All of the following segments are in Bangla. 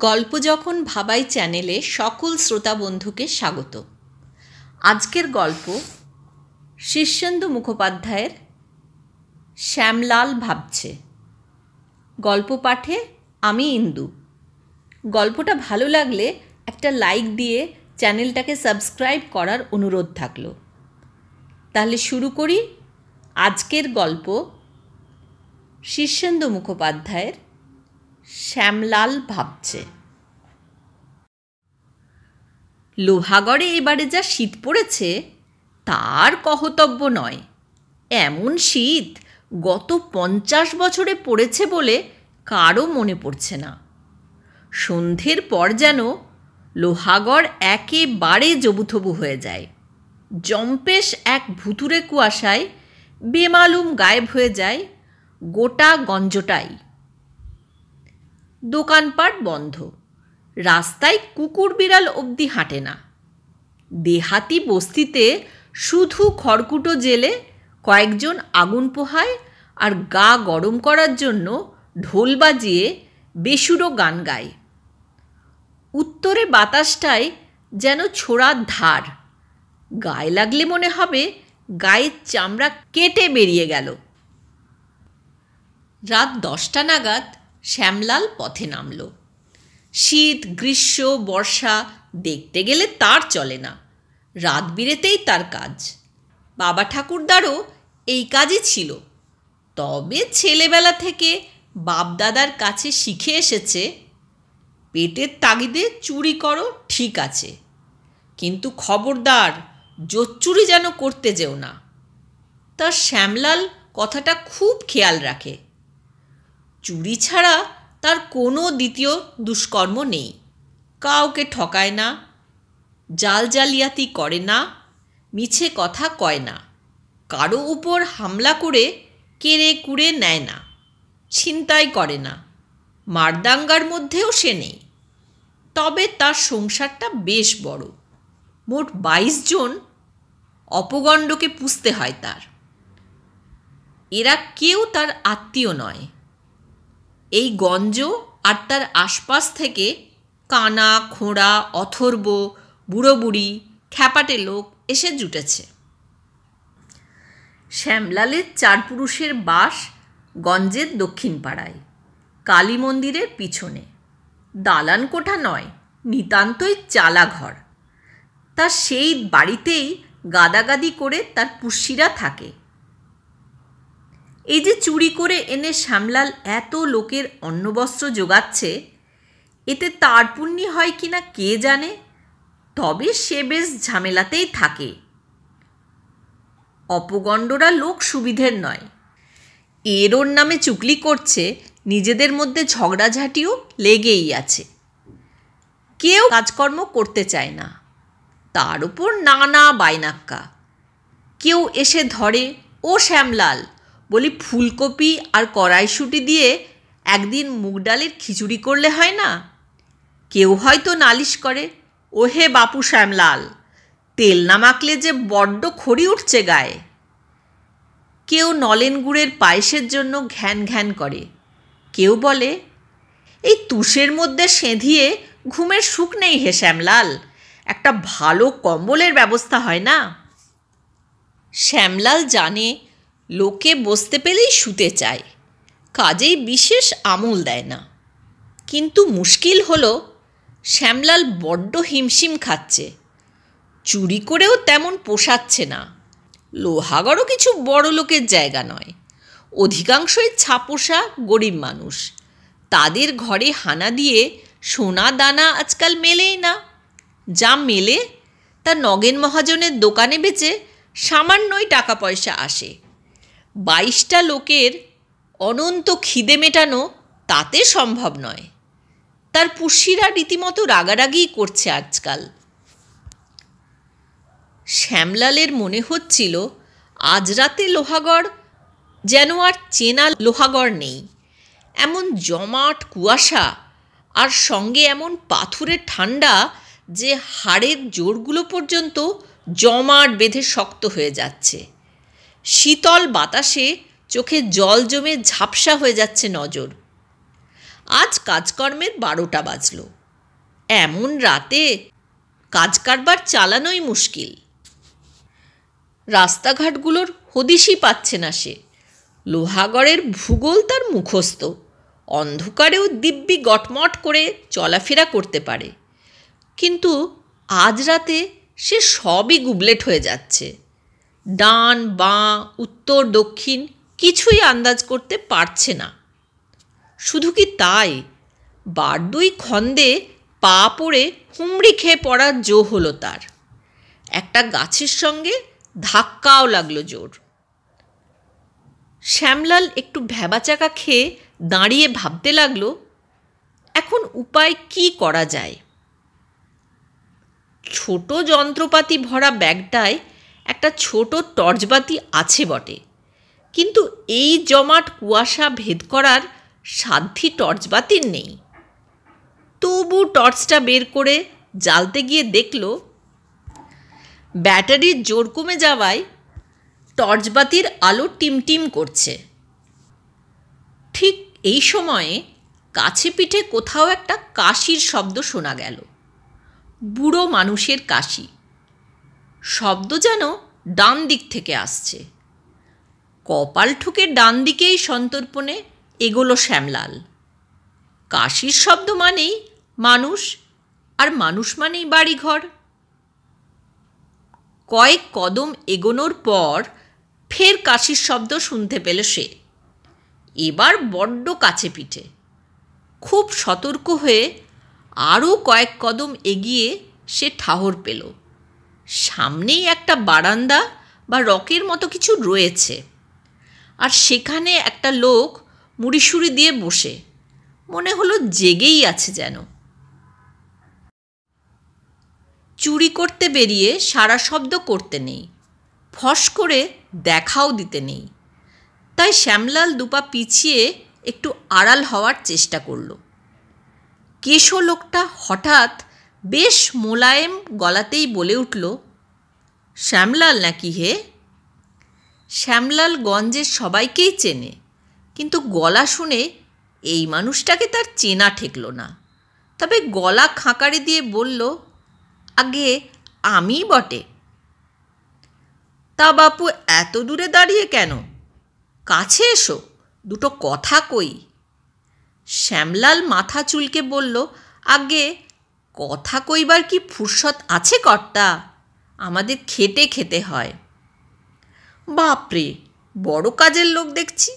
গল্প যখন ভাবাই চ্যানেলে সকল শ্রোতা বন্ধুকে স্বাগত। আজকের গল্প শীর্ষেন্দু মুখোপাধ্যায়ের শ্যামলাল ভাবছে। গল্প পাঠে আমি ইন্দু। গল্পটা ভালো লাগলে একটা লাইক দিয়ে চ্যানেলটাকে সাবস্ক্রাইব করার অনুরোধ থাকলো। তাহলে শুরু করি আজকের গল্প শীর্ষেন্দু মুখোপাধ্যায়ের শ্যামলাল ভাবছে। লোহাগড়ে এবারে যা শীত পড়েছে তার কহতব্য নয়। এমন শীত গত 50 বছরে পড়েছে বলে কারও মনে পড়ছে না। সন্ধ্যের পর যেন লোহাগড় একেবারে জবুথবু হয়ে যায়। জম্পেশ এক ভুতুরে কুয়াশায় বেমালুম গায়েব হয়ে যায় গোটা গঞ্জটাই। দোকানপাট বন্ধ, রাস্তায় কুকুর বিড়াল অবধি হাঁটে না। দেহাতি বস্তিতে শুধু খড়কুটো জেলে কয়েকজন আগুন পোহায় আর গা গরম করার জন্য ঢোল বাজিয়ে বেসুরো গান গায়। উত্তরে বাতাসটায় যেন ছোড়ার ধার, গায়ে লাগলে মনে হবে গায়ের চামড়া কেটে বেরিয়ে গেল। রাত 10টা নাগাদ শ্যামলাল পথে নামল। শীত, গ্রীষ্ম, বর্ষা দেখতে গেলে তার চলে না। রাত বিরেতেই তার কাজ। বাবা ঠাকুরদারও এই কাজই ছিল। তবে ছেলেবেলা থেকে বাপদাদার কাছে শিখে এসেছে, পেটের তাগিদে চুরি করো ঠিক আছে, কিন্তু খবরদার জোচ্চুরি যেন করতে যেও না। তার শ্যামলাল কথাটা খুব খেয়াল রাখে। চুরি ছাড়া তার কোনো দ্বিতীয় দুষ্কর্ম নেই। কাউকে ঠকায় না, জাল জালিয়াতি করে না, মিছে কথা কয় না, কারো উপর হামলা করে কেড়ে কুড়ে নেয় না, ছিনতাই করে না, মারদাঙ্গার মধ্যেও সে নেই। তবে তার সংসারটা বেশ বড়, মোট 22 জন অপগণ্ডকে পুষতে হয় তার। এরা কেউ তার আত্মীয় নয়। এই গঞ্জ আর তার আশপাশ থেকে কানা, খোঁড়া, অথর্ব, বুড়ো বুড়ি, খ্যাপাটে লোক এসে জুটেছে। শ্যামলালের 4 পুরুষের বাস গঞ্জের দক্ষিণ পাড়ায়, কালী মন্দিরের পিছনে। দালান কোঠা নয়, নিতান্তই চালা ঘর। তার সেই বাড়িতেই গাদাগাদি করে তার পুষ্যিরা থাকে। এই যে চুরি করে এনে শ্যামলাল এত লোকের অন্নবস্ত্র জোগাচ্ছে, এতে তার পুণ্যি হয় কিনা কে জানে। তবে সে বেশ ঝামেলাতেই থাকে। অপগণ্ডরা লোক সুবিধের নয়। এর ওর নামে চুগলি করছে, নিজেদের মধ্যে ঝগড়াঝাটিও লেগেই আছে। কেউ কাজকর্ম করতে চায় না, তার উপর নানা বাইনাক্কা। কেউ এসে ধরে, ও শ্যামলাল, বলি ফুলকপি আর কড়াইশুঁটি দিয়ে একদিন মুগ ডালের খিচুড়ি করলে হয় না? কেউ হয়তো নালিশ করে, ও হে বাপু শ্যামলাল, তেল না মাখলে যে বড্ড খড়ি উঠছে গায়ে। কেউ নলেন গুড়ের পায়েসের জন্য ঘ্যান ঘ্যান করে। কেউ বলে, এই তুষের মধ্যে সেঁধিয়ে ঘুমের সুখ নেই হে শ্যামলাল, একটা ভালো কম্বলের ব্যবস্থা হয় না? শ্যামলাল জানে লোকে বসতে পেলেই শুতে চায়, কাজেই বিশেষ আমল দেয় না। কিন্তু মুশকিল হলো শ্যামলাল বড্ড হিমশিম খাচ্ছে। চুরি করেও তেমন পোষাচ্ছে না। লোহাগড়ও কিছু বড় লোকের জায়গা নয়। অধিকাংশই ছাপোষা গরিব মানুষ। তাদের ঘরে হানা দিয়ে সোনা দানা আজকাল মেলেই না। যা মেলে তা নগেন মহাজনের দোকানে বেচে সামান্যই টাকা পয়সা আসে। 22টা লোকের অনন্ত খিদে মেটানো তাতে সম্ভব নয়। তার পুষ্যিরা রীতিমতো রাগারাগিই করছে আজকাল। শ্যামলালের মনে হচ্ছিল আজ রাতে লোহাগড় যেন আর চেনা লোহাগড় নেই। এমন জমাট কুয়াশা, আর সঙ্গে এমন পাথুরে ঠান্ডা যে হাড়ের জোড়গুলো পর্যন্ত জমাট বেঁধে শক্ত হয়ে যাচ্ছে। শীতল বাতাসে চোখে জল জমে ঝাপসা হয়ে যাচ্ছে নজর। আজ কাজকর্মের 12টা বাজল। এমন রাতে কাজ কারবার চালানোই মুশকিল। রাস্তাঘাটগুলোর হদিশই পাচ্ছে না সে। লোহাগড়ের ভূগোল তার মুখস্থ, অন্ধকারেও দিব্যি গটমট করে চলাফেরা করতে পারে। কিন্তু আজ রাতে সে সবই গুবলেট হয়ে যাচ্ছে। ডান বাঁ উত্তর দক্ষিণ কিছুই আন্দাজ করতে পারছে না। শুধু কি তাই, বার দুই খন্দে পা পড়ে হুমড়ি খেয়ে পড়ার জো হলো তার। একটা গাছের সঙ্গে ধাক্কাও লাগলো জোর। শ্যামলাল একটু ভ্যাবাচাকা খেয়ে দাঁড়িয়ে ভাবতে লাগলো, এখন উপায় কি করা যায়। ছোট যন্ত্রপাতি ভরা ব্যাগটায় একটা ছোট টর্চবাতি আছে বটে, কিন্তু এই জমাট কুয়াশা ভেদ করার সাধ্যি টর্চবাতির নেই। তবু টর্চটা বের করে জ্বালতে গিয়ে দেখল ব্যাটারির জোর কমে যাওয়ায় টর্চবাতির আলো টিমটিম করছে। ঠিক এই সময়ে কাছে পিঠে কোথাও একটা কাশির শব্দ শোনা গেল। বুড়ো মানুষের কাশি। শব্দ যেন ডান দিক থেকে আসছে। কপাল ঠুকে ডান দিকেই সন্তর্পণে এগোলো শ্যামলাল। কাশির শব্দ মানেই মানুষ, আর মানুষ মানেই বাড়িঘর। কয়েক কদম এগোনোর পর ফের কাশির শব্দ শুনতে পেল সে। এবার বড্ড কাছে পিঠে। খুব সতর্ক হয়ে আরও কয়েক কদম এগিয়ে সে ঠাহর পেল। সামনেই একটা বারান্দা বা রকের মতো কিছু রয়েছে, আর সেখানে একটা লোক মুড়িসুড়ি দিয়ে বসে, মনে হলো জেগেই আছে যেন। চুরি করতে বেরিয়ে সারা শব্দ করতে নেই, ফস করে দেখাও দিতে নেই। তাই শ্যামলাল দুপা পিছিয়ে একটু আড়াল হওয়ার চেষ্টা করল। কেশো লোকটা হঠাৎ বেশ মোলায়েম গলাতেই বলে উঠল, শ্যামলাল নাকি হে? শ্যামলাল গঞ্জের সবাইকেই চেনে, কিন্তু গলা শুনে এই মানুষটাকে তার চেনা ঠেকল না। তবে গলা খাঁকারি দিয়ে বলল, আগে আমি বটে। তা বাপু এত দূরে দাঁড়িয়ে কেন? কাছে এসো, দুটো কথা কই। শ্যামলাল মাথা চুলকে বলল, আগে কথা কইবার কি ফুরসত আছে কর্তা? আমাদের খেটে খেতে হয়। বাপরে, বড় কাজের লোক দেখছি।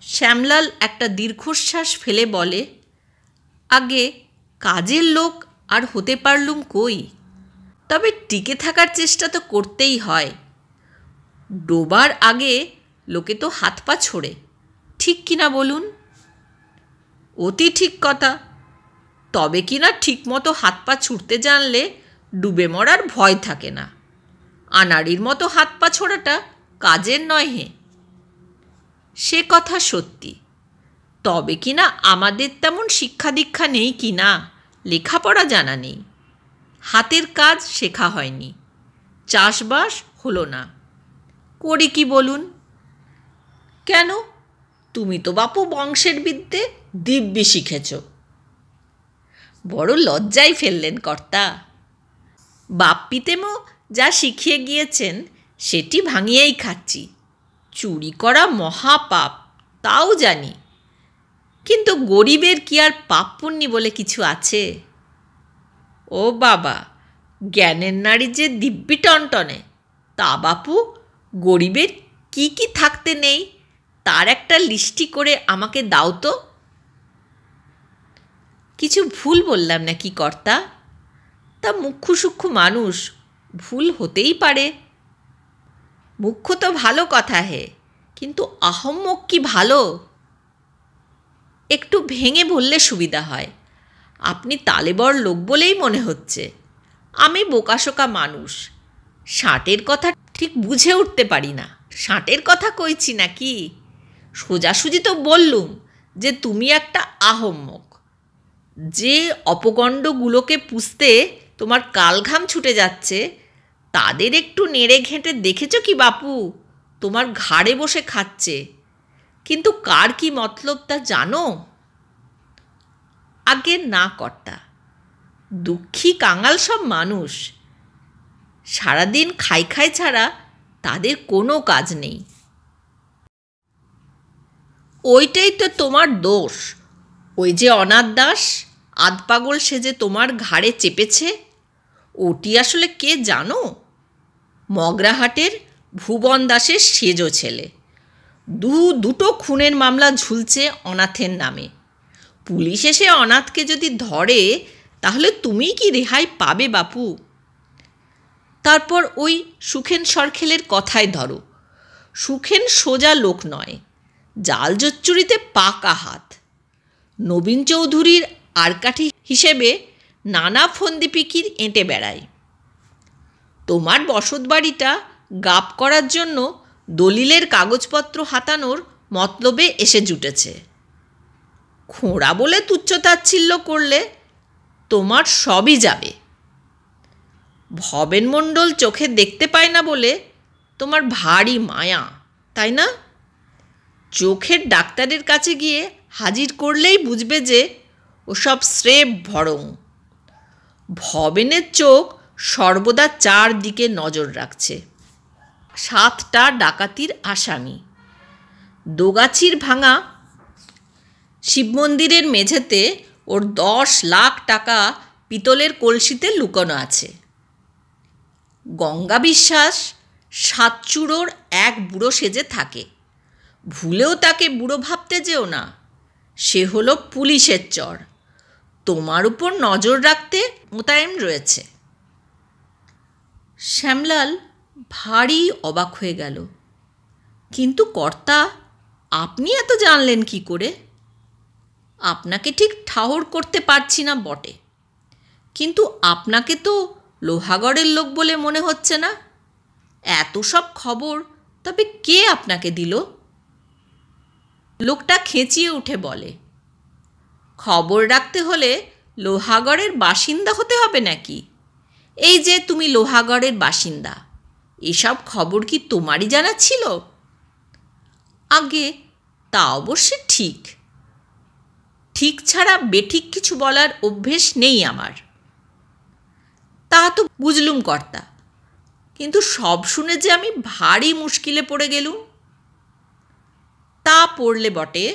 শ্যামলাল একটা দীর্ঘশ্বাস ফেলে বলে, আগে কাজের লোক আর হতে পারলুম কই, তবে টিকে থাকার চেষ্টা তো করতেই হয়। ডোবার আগে লোকে তো হাত পা ছোড়ে, ঠিক কিনা বলুন? অতি ঠিক কথা। তবে কিনা ঠিকমতো হাত পা ছুটতে জানলে ডুবে মরার ভয় থাকে না। আনাড়ির মতো হাত পা ছোড়াটা কাজের নয় হে। সে কথা সত্যি। তবে কিনা আমাদের তেমন শিক্ষা দীক্ষা নেই কিনা, লেখাপড়া জানা নেই, হাতের কাজ শেখা হয়নি, চাষবাস হলো না, করি কি বলুন? কেন, তুমি তো বাপু বংশের বিদ্যে দিব্যি শিখেছ। বড় লজ্জায় ফেললেন কর্তা। বাপ পিতেমো যা শিখিয়ে গিয়েছেন সেটি ভাঙিয়েই খাচ্ছি। চুরি করা মহাপাপ, তাও জানি, কিন্তু গরিবের কি আর পাপ পুণ্যি বলে কিছু আছে? ও বাবা, জ্ঞানের নাড়ি যে দিব্যি টনটনে, তা বাপু গরিবের কি কি থাকতে নেই তার একটা লিস্টি করে আমাকে দাও তো। কিছু ভুল বললাম নাকি কর্তা? তা মুখ্য সূক্ষ্ম মানুষ, ভুল হতেই পারে। মুখ্য তো ভালো কথা হে, কিন্তু আহম্মক কি ভালো? একটু ভেঙে বললে সুবিধা হয়। আপনি তালেবর লোক বলেই মনে হচ্ছে। আমি বোকাশোকা মানুষ, ষাটের কথা ঠিক বুঝে উঠতে পারি না। ষাটের কথা কইছি নাকি? সোজাসুজি তো বললুম যে তুমি একটা আহম্মক। যে অপগণ্ডগুলোকে পুষতে তোমার কালঘাম ছুটে যাচ্ছে, তাদের একটু নেড়ে ঘেঁটে দেখেছ কি বাপু? তোমার ঘাড়ে বসে খাচ্ছে, কিন্তু কার কি মতলব তা জানো? আগে না কর্তা, দুঃখী কাঙাল সব মানুষ, সারাদিন খাই খাই ছাড়া তাদের কোনো কাজ নেই। ওইটাই তো তোমার দোষ। ওই যে অনাথ দাস আধপাগল সেজে তোমার ঘাড়ে চেপেছে, ওটি আসলে কে জানো? মগরাহাটের ভুবন দাসের সেজো ছেলে। দুটো খুনের মামলা ঝুলছে অনাথের নামে। পুলিশ এসে অনাথকে যদি ধরে তাহলে তুমি কি রেহাই পাবে বাপু? তারপর ওই সুখেন সরখেলের কথাই ধরো। সুখেন সোজা লোক নয়, জাল জচ্চুরিতে পাকা হাত। নবীন চৌধুরীর আরকাঠি হিসেবে নানা ফন্দিপিকির এঁটে বেড়ায়। তোমার বসতবাড়িটা গাপ করার জন্য দলিলের কাগজপত্র হাতানোর মতলবে এসে জুটেছে। খোঁড়া বলে তুচ্ছতাচ্ছিল্য করলে তোমার সবই যাবে। ভবেন মণ্ডল চোখে দেখতে পায় না বলে তোমার ভারী মায়া, তাই না? চোখের ডাক্তারের কাছে গিয়ে হাজির করলেই বুঝবে যে ওসব স্রেফ ভরং। ভবেনের চোখ সর্বদা চারদিকে নজর রাখছে। 7টা ডাকাতির আসামি দোগাছির ভাঙা শিব মন্দিরের মেঝেতে ওর 10 লাখ টাকা পিতলের কলসিতে লুকোনো আছে। গঙ্গা বিশ্বাস সাতচুড়োর এক বুড়ো সেজে থাকে। ভুলেও তাকে বুড়ো ভাবতে যেও না, সে হলো পুলিশের চর, তোমার উপর নজর রাখতে মোতায়েন রয়েছে। শ্যামলাল ভারী অবাক হয়ে গেল। কিন্তু কর্তা, আপনি এত জানলেন কি করে? আপনাকে ঠিক ঠাহর করতে পারছি না বটে, কিন্তু আপনাকে তো লোহাগড়ের লোক বলে মনে হচ্ছে না। এত সব খবর তবে কে আপনাকে দিল? লোকটা খেঁচিয়ে উঠে বলে, খবর রাখতে হলে লোহাগড়ের বাসিন্দা হতে হবে নাকি? এই যে তুমি লোহাগড়ের বাসিন্দা, এসব খবর কি তোমারই জানা ছিল? আগে তা অবশ্য ঠিক। ঠিক ছাড়া বেঠিক কিছু বলার অভ্যেস নেই আমার। তা তো বুঝলুম কর্তা, কিন্তু সব শুনে যে আমি ভারী মুশকিলে পড়ে গেলুম। তা পড়লে বটে,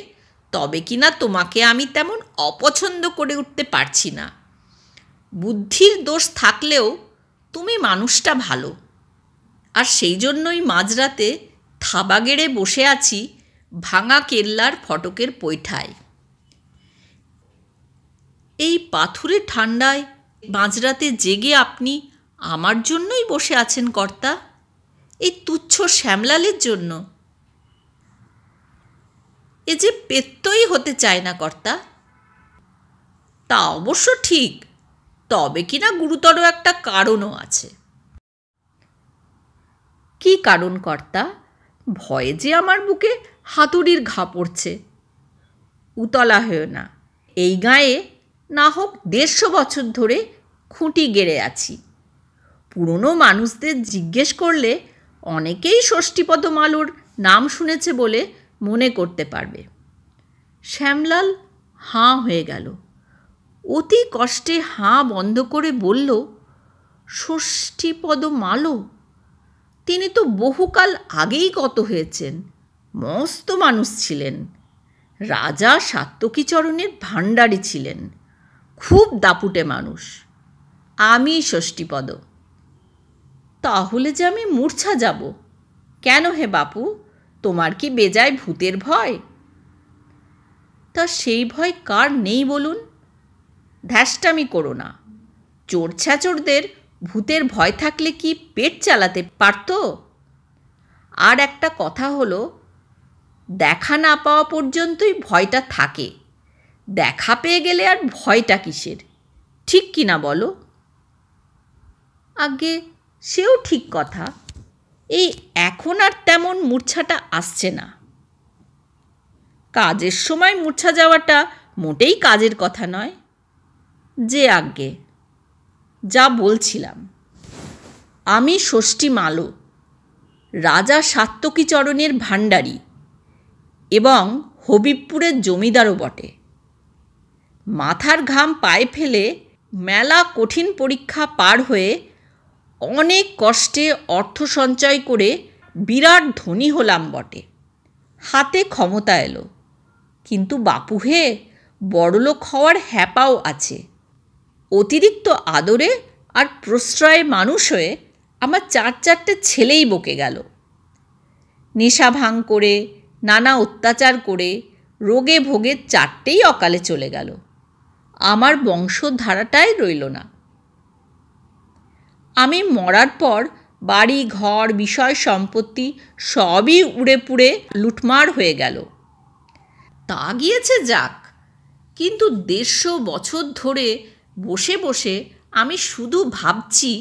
তবে কিনা তোমাকে আমি তেমন অপছন্দ করে উঠতে পারছি না। বুদ্ধির দোষ থাকলেও তুমি মানুষটা ভালো, আর সেই জন্যই মাঝরাতে থাবা গেড়ে বসে আছি ভাঙা কেল্লার ফটকের পৈঠায়। এই পাথুরে ঠান্ডায় মাঝরাতে জেগে আপনি আমার জন্যই বসে আছেন কর্তা, এই তুচ্ছ শ্যামলালের জন্য। এ যে পেত্তই হতে চায় না কর্তা। তা অবশ্য ঠিক, তবে কিনা গুরুতর একটা কারণও আছে। কি কারণ কর্তা? ভয়ে যে আমার বুকে হাতুড়ির ঘা পড়ছে। উতলা হয়েও না, এই গায়ে না হোক 150 বছর ধরে খুঁটি গেড়ে আছি। পুরনো মানুষদের জিজ্ঞেস করলে অনেকেই ষষ্ঠীপদ মালুর নাম শুনেছে বলে মনে করতে পারবে। শ্যামলাল হাঁ হয়ে গেল। অতি কষ্টে হাঁ বন্ধ করে বলল, ষষ্ঠীপদ মালো? তিনি তো বহুকাল আগেই গত হয়েছেন। মস্ত মানুষ ছিলেন, রাজা সাত্তকীচরণের ভাণ্ডারী ছিলেন, খুব দাপুটে মানুষ। আমি ষষ্ঠীপদ। তাহলে যে আমি মূর্ছা যাব। কেন হে বাপু, তোমার কি বেজায় ভূতের ভয়? তা সেই ভয় কার নেই বলুন? ধ্যাসটামি করো না। চোর ছ্যাচোরদের ভূতের ভয় থাকলে কি পেট চালাতে পারত? আর একটা কথা হলো, দেখা না পাওয়া পর্যন্তই ভয়টা থাকে। দেখা পেয়ে গেলে আর ভয়টা কিসের? ঠিক কি না বলো? আগে সেও ঠিক কথা। এই এখন আর তেমন মূর্ছাটা আসছে না। কাজের সময় মূর্ছা যাওয়াটা মোটেই কাজের কথা নয়। যে আজ্ঞে, যা বলছিলাম, আমি ষষ্ঠী মালো, রাজা সাত্তকীচরণের ভাণ্ডারী এবং হবিবপুরের জমিদারও বটে। মাথার ঘাম পায়ে ফেলে মেলা কঠিন পরীক্ষা পার হয়ে অনেক কষ্টে অর্থ সঞ্চয় করে বিরাট ধনী হলাম বটে, হাতে ক্ষমতা এলো, কিন্তু বাপু হে, বড়লোক হওয়ার হ্যাপাও আছে। অতিরিক্ত আদরে আর প্রশ্রয়ে মানুষ হয়ে আমার 4 ছেলেই বকে গেল। নেশা ভাঙ করে, নানা অত্যাচার করে, রোগে ভোগে 4টেই অকালে চলে গেল। আমার বংশধারাটাই রইল না। আমি মরার পর বাড়ি ঘর বিষয় সম্পত্তি সবই উড়ে পুড়ে লুটমার হয়ে গেল। তা গিয়েছে যাক, কিন্তু 150 বছর ধরে বসে বসে আমি শুধু ভাবছি,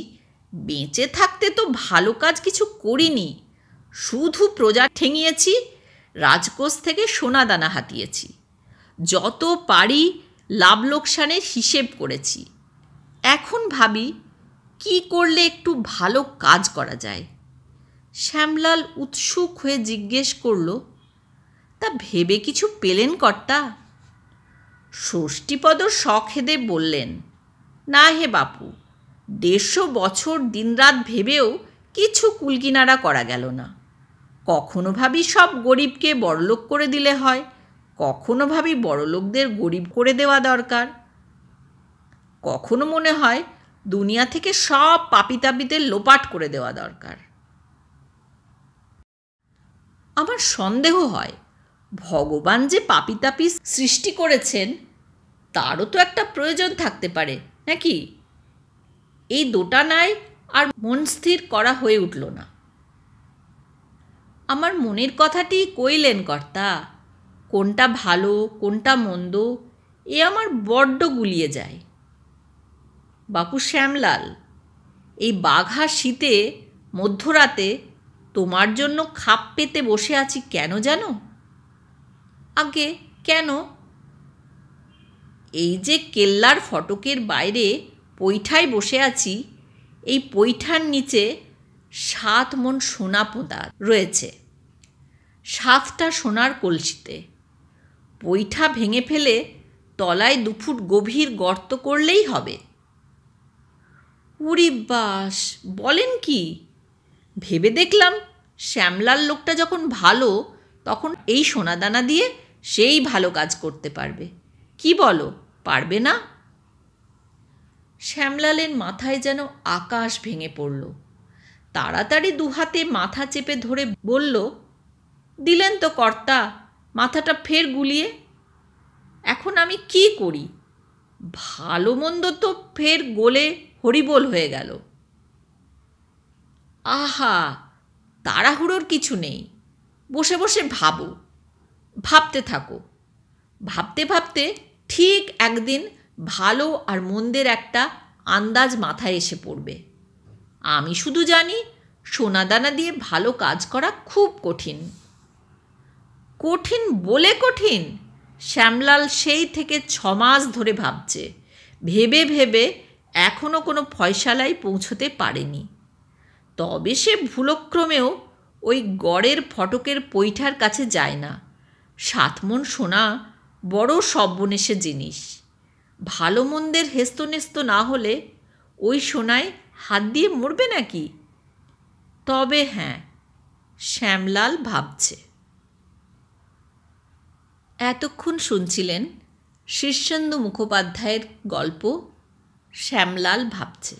বেঁচে থাকতে তো ভালো কাজ কিছু করিনি, শুধু প্রজা ঠেঙিয়েছি, রাজকোষ থেকে সোনাদানা হাতিয়েছি, যত পারি লাভ লোকসানের হিসেব করেছি। এখন ভাবি কি করলে একটু ভালো কাজ করা যায়। শ্যামলাল উৎসুক হয়ে জিজ্ঞেস করল, তা ভেবে কিছু পেলেন কর্তা? ষষ্ঠীপদ শখেদে বললেন, না হে বাপু, 150 বছর দিনরাত ভেবেও কিছু কুলকিনারা করা গেল না। কখনো ভাবি সব গরিবকে বড়লোক করে দিলে হয়, কখনো ভাবি বড়লোকদের গরিব করে দেওয়া দরকার, কখনো মনে হয় দুনিয়া থেকে সব পাপিতাপিদের লোপাট করে দেওয়া দরকার। আমার সন্দেহ হয়, ভগবান যে পাপিতাপি সৃষ্টি করেছেন তারও তো একটা প্রয়োজন থাকতে পারে নাকি? এই দোটানায় আর মন স্থির করা হয়ে উঠল না। আমার মনের কথাটি কইলেন কর্তা, কোনটা ভালো কোনটা মন্দ এ আমার বড্ড গুলিয়ে যায়। বাপু শ্যামলাল, এই বাঘা শীতে মধ্যরাতে তোমার জন্য খাপ পেতে বসে আছি কেন জানো? আগে কেন? এই যে কেল্লার ফটকের বাইরে পৈঠায় বসে আছি, এই পৈঠার নিচে 7 মণ সোনা পোঁতা রয়েছে, 7টা সোনার কলসিতে। পৈঠা ভেঙে ফেলে তলায় 2 ফুট গভীর গর্ত করলেই হবে। উরি বাস, বলেন কি? ভেবে দেখলাম শ্যামলাল লোকটা যখন ভালো, তখন এই সোনাদানা দিয়ে সেই ভালো কাজ করতে পারবে। কি বলো, পারবে না? শ্যামলালের মাথায় যেন আকাশ ভেঙে পড়ল। তাড়াতাড়ি 2 হাতে মাথা চেপে ধরে বলল, দিলেন তো কর্তা মাথাটা ফের গুলিয়ে। এখন আমি কি করি? ভালো মন্দ তো ফের গোলে হরিবোল হয়ে গেল। আহা, তাড়াহুড়োর কিছু নেই, বসে বসে ভাবো, ভাবতে থাকো। ভাবতে ভাবতে ঠিক একদিন ভালো আর মন্দের একটা আন্দাজ মাথায় এসে পড়বে। আমি শুধু জানি সোনাদানা দিয়ে ভালো কাজ করা খুব কঠিন। কঠিন বলে কঠিন, শ্যামলাল সেই থেকে 6 মাস ধরে ভাবছে, ভেবে ভেবে এখনও কোনো ফয়সালায় পৌঁছতে পারেনি। তবে সে ভুলক্রমেও ওই গড়ের ফটকের পৈঠার কাছে যায় না। 7 মণ সোনা বড় সর্বনেশে জিনিস। ভালো মন্দের হেস্তনেস্ত না হলে ওই সোনায় হাত দিয়ে মরবে নাকি? তবে হ্যাঁ, শ্যামলাল ভাবছে। এতক্ষণ শুনছিলেন শীর্ষেন্দু মুখোপাধ্যায়ের গল্প শ্যামলাল ভাবছে।